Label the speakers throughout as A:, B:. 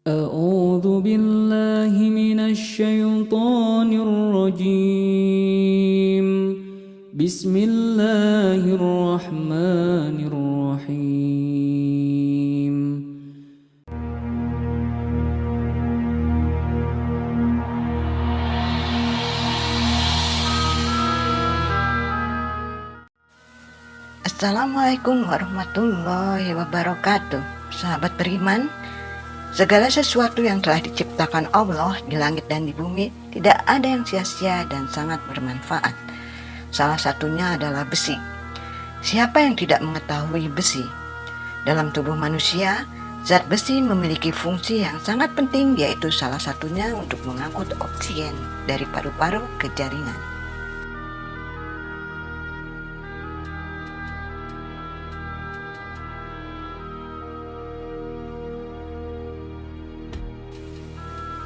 A: أعوذ بالله من الشيطان الرجيم. بسم الله الرحمن الرحيم.
B: Assalamualaikum warahmatullahi wabarakatuh. Sahabat beriman, segala sesuatu yang telah diciptakan Allah di langit dan di bumi tidak ada yang sia-sia dan sangat bermanfaat. Salah satunya adalah besi. Siapa yang tidak mengetahui besi? Dalam tubuh manusia, zat besi memiliki fungsi yang sangat penting, yaitu salah satunya untuk mengangkut oksigen dari paru-paru ke jaringan.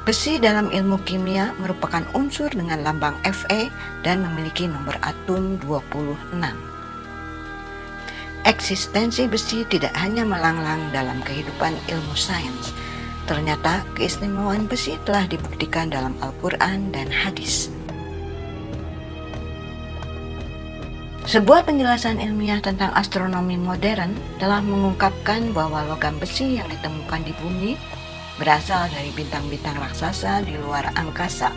B: Besi dalam ilmu kimia merupakan unsur dengan lambang Fe dan memiliki nomor atom 26. Eksistensi besi tidak hanya melanglang dalam kehidupan ilmu sains. Ternyata keistimewaan besi telah dibuktikan dalam Al-Quran dan hadis. Sebuah penjelasan ilmiah tentang astronomi modern telah mengungkapkan bahwa logam besi yang ditemukan di bumi berasal dari bintang-bintang raksasa di luar angkasa.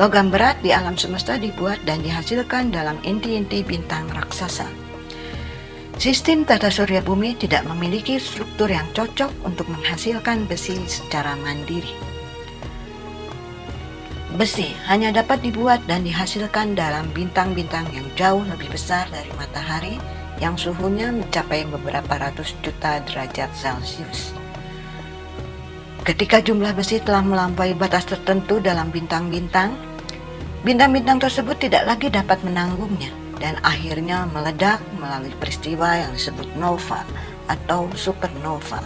B: Logam berat di alam semesta dibuat dan dihasilkan dalam inti-inti bintang raksasa. Sistem tata surya bumi tidak memiliki struktur yang cocok untuk menghasilkan besi secara mandiri. Besi hanya dapat dibuat dan dihasilkan dalam bintang-bintang yang jauh lebih besar dari matahari, yang suhunya mencapai beberapa ratus juta derajat Celcius. Ketika jumlah besi telah melampaui batas tertentu dalam bintang-bintang, bintang-bintang tersebut tidak lagi dapat menanggungnya dan akhirnya meledak melalui peristiwa yang disebut nova atau supernova.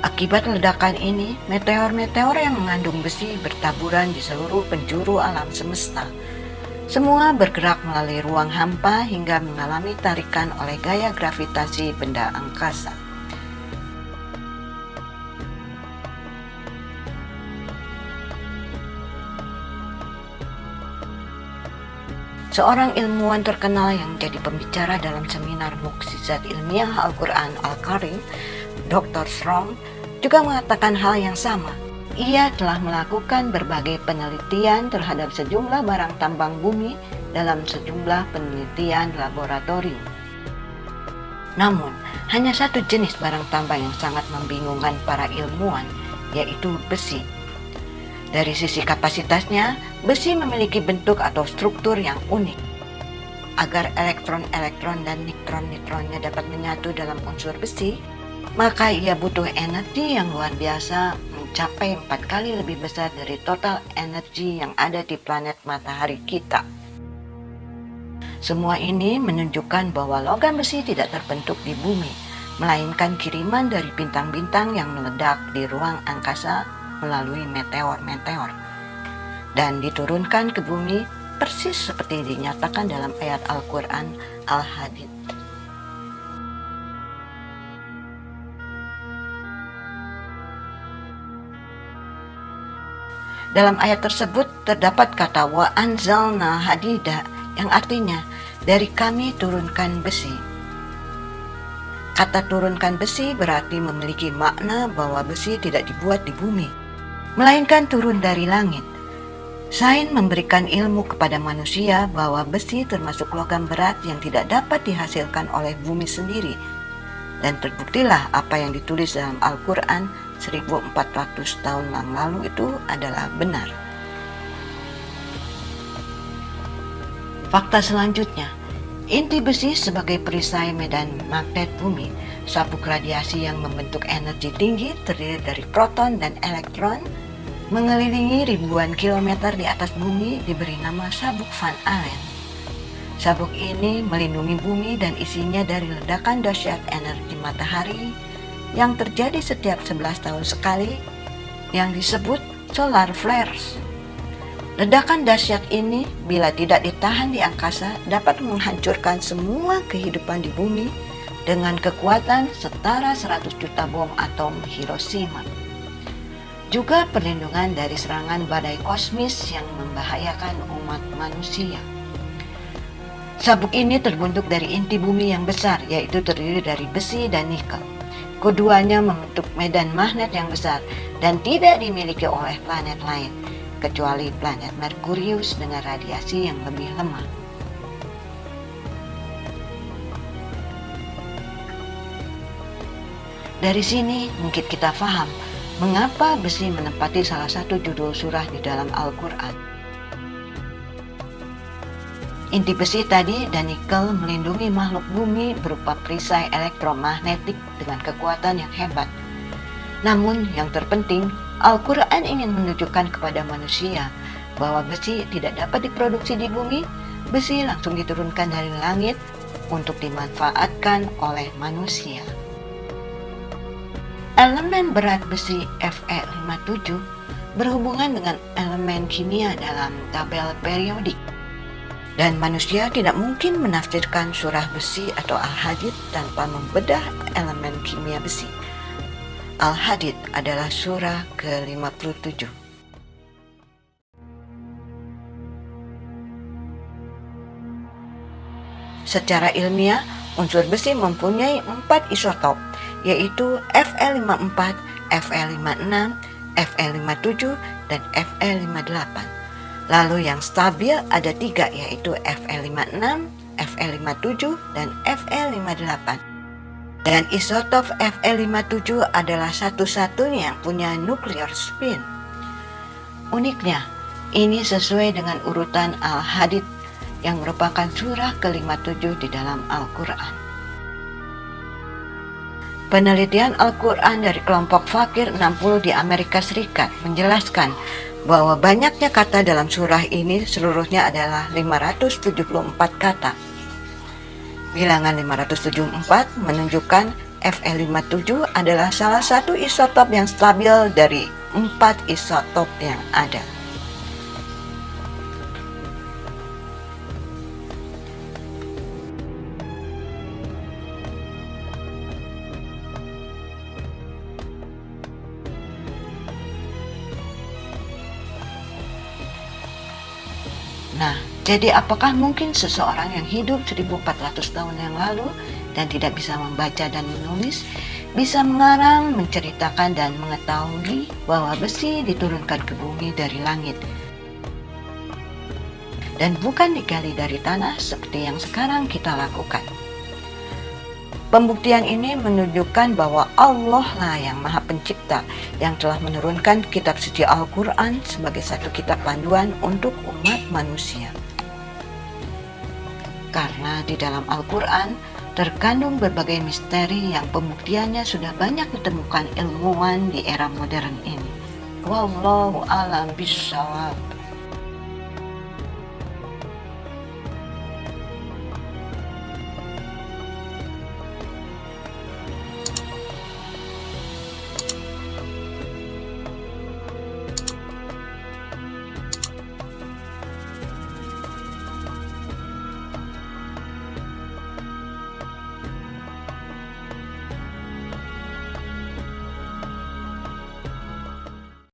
B: Akibat ledakan ini, meteor-meteor yang mengandung besi bertaburan di seluruh penjuru alam semesta. Semua bergerak melalui ruang hampa hingga mengalami tarikan oleh gaya gravitasi benda angkasa. Seorang ilmuwan terkenal yang menjadi pembicara dalam seminar mukjizat ilmiah Al-Quran Al-Karim, Dr. Strong, juga mengatakan hal yang sama. Ia telah melakukan berbagai penelitian terhadap sejumlah barang tambang bumi dalam sejumlah penelitian laboratorium. Namun, hanya satu jenis barang tambang yang sangat membingungkan para ilmuwan, yaitu besi. Dari sisi kapasitasnya, besi memiliki bentuk atau struktur yang unik. Agar elektron-elektron dan neutron-neutronnya dapat menyatu dalam unsur besi, maka ia butuh energi yang luar biasa, mencapai 4 kali lebih besar dari total energi yang ada di planet matahari kita. Semua ini menunjukkan bahwa logam besi tidak terbentuk di bumi, melainkan kiriman dari bintang-bintang yang meledak di ruang angkasa melalui meteor-meteor dan diturunkan ke bumi persis seperti dinyatakan dalam ayat Al-Quran Al-Hadid. Dalam ayat tersebut terdapat kata wa anzalna hadida, yang artinya dari kami turunkan besi. Kata turunkan besi berarti memiliki makna bahwa besi tidak dibuat di bumi, melainkan turun dari langit. Sains memberikan ilmu kepada manusia bahwa besi termasuk logam berat yang tidak dapat dihasilkan oleh bumi sendiri. Dan terbuktilah apa yang ditulis dalam Al-Quran 1400 tahun yang lalu itu adalah benar. Fakta selanjutnya, inti besi sebagai perisai medan magnet bumi, sabuk radiasi yang membentuk energi tinggi terdiri dari proton dan elektron, mengelilingi ribuan kilometer di atas bumi diberi nama sabuk Van Allen. Sabuk ini melindungi bumi dan isinya dari ledakan dahsyat energi matahari yang terjadi setiap 11 tahun sekali yang disebut solar flares. Ledakan dahsyat ini bila tidak ditahan di angkasa dapat menghancurkan semua kehidupan di bumi dengan kekuatan setara 100 juta bom atom Hiroshima. Juga perlindungan dari serangan badai kosmis yang membahayakan umat manusia. Sabuk ini terbentuk dari inti bumi yang besar, yaitu terdiri dari besi dan nikel. Keduanya membentuk medan magnet yang besar dan tidak dimiliki oleh planet lain, kecuali planet Merkurius dengan radiasi yang lebih lemah. Dari sini mungkin kita paham mengapa besi menempati salah satu judul surah di dalam Al-Quran. Inti besi tadi dan nikel melindungi makhluk bumi berupa perisai elektromagnetik dengan kekuatan yang hebat. Namun yang terpenting, Al-Quran ingin menunjukkan kepada manusia bahwa besi tidak dapat diproduksi di bumi. Besi langsung diturunkan dari langit untuk dimanfaatkan oleh manusia. Elemen berat besi Fe57 berhubungan dengan elemen kimia dalam tabel periodik. Dan manusia tidak mungkin menafsirkan surah besi atau Al-Hadid tanpa membedah elemen kimia besi. Al-Hadid adalah surah ke-57. Secara ilmiah, unsur besi mempunyai 4 isotop, yaitu Fe54, Fe56, Fe57, dan Fe58. Lalu yang stabil ada 3, yaitu Fe56, Fe57, dan Fe58. Dan isotop Fe57 adalah satu-satunya yang punya nuclear spin. Uniknya, ini sesuai dengan urutan Al-Hadid yang merupakan surah ke-57 di dalam Al-Quran. Penelitian Al-Quran dari kelompok Fakir 60 di Amerika Serikat menjelaskan bahwa banyaknya kata dalam surah ini seluruhnya adalah 574 kata. Bilangan 574 menunjukkan Fe57 adalah salah satu isotop yang stabil dari 4 isotop yang ada. Nah, jadi apakah mungkin seseorang yang hidup 1400 tahun yang lalu dan tidak bisa membaca dan menulis bisa mengarang, menceritakan, dan mengetahui bahwa besi diturunkan ke bumi dari langit dan bukan digali dari tanah seperti yang sekarang kita lakukan? Pembuktian ini menunjukkan bahwa Allah lah yang Maha Pencipta yang telah menurunkan kitab suci Al-Quran sebagai satu kitab panduan untuk umat manusia. Karena di dalam Al-Quran terkandung berbagai misteri yang pembuktiannya sudah banyak ditemukan ilmuwan di era modern ini. Wallahu a'lam bishawab.